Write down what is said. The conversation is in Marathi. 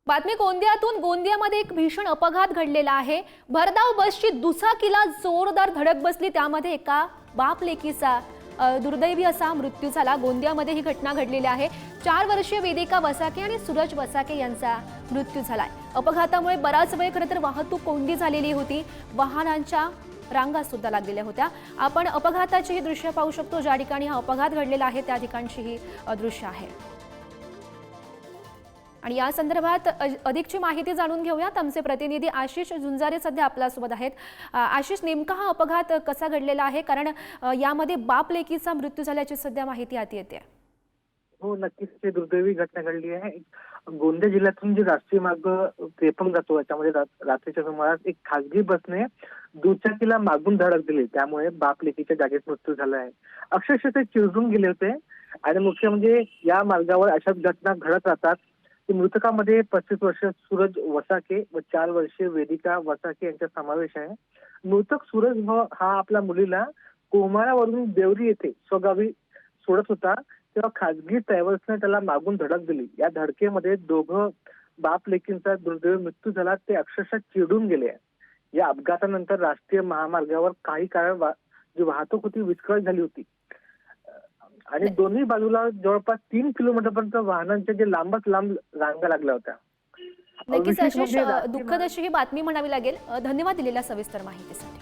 बातमी गोंदियातून. गोंदियामध्ये एक भीषण अपघात घडलेला आहे. भरधाव बसची दुचाकीला जोरदार धडक बसली. त्यामध्ये एका बाप लेकीचा दुर्दैवी असा मृत्यू झाला. गोंदियामध्ये ही घटना घडलेली आहे. 4 वर्षीय वेदिका वसाके आणि सूरज वसाके यांचा मृत्यू झालाय. अपघातामुळे बराच वेळ खरं तर वाहतूक कोंडी झालेली होती. वाहनांच्या रांगा सुद्धा लागलेल्या होत्या. आपण अपघाताची ही दृश्य पाहू शकतो. ज्या ठिकाणी हा अपघात घडलेला आहे त्या ठिकाणची ही दृश्य आहे. आणि या संदर्भात अधिकची माहिती जाणून घेऊयात. आमचे प्रतिनिधी आशिष झुंजारे सध्या आपल्यासोबत आहेत. आशिष, नेमका हा अपघात कसा घडलेला आहे? कारण यामध्ये बाप लेकीचा मृत्यू झाल्याची सध्या माहिती हाती येते. हो, नक्कीच ही दुर्दैवी घटना घडली आहे. गोंदिया जिल्ह्यातून जे राष्ट्रीय मार्ग 53 जातो त्यामध्ये रात्रीच्या सुमारास एक खासगी बसने दुचाकीला मागून धडक दिली. त्यामुळे बाप लेकीच्या जागेत मृत्यू झाला आहे. अक्षरशः ते चिरडून गेले होते. आणि मुख्य म्हणजे या मार्गावर अशाच घटना घडत राहतात. मृतकामध्ये 35 वर्षीय सूरज वसाके व 4 वर्षीय वेदिका वसाके यांचा समावेश आहे. मृतक सूरज हा आपल्या मुलीला कोमारावरून देवरी येथे स्वगावी सोडत होता, तेव्हा खासगी ट्रॅव्हल्सने त्याला मागून धडक दिली. या धडकेमध्ये दोघं बाप लेकींचा दुर्दैवी मृत्यू झाला. ते अक्षरशः चिडून गेले. या अपघातानंतर राष्ट्रीय महामार्गावर काही काळ जी वाहतूक होती विस्कळीत झाली होती आणि दोन्ही बाजूला जवळपास 3 किलोमीटरपर्यंत वाहनांच्या जे लांबच लांब रांगा लागल्या होत्या. नक्कीच आशिष, दुःखद अशी ही बातमी म्हणावी लागेल. धन्यवाद दिलेल्या सविस्तर माहितीसाठी.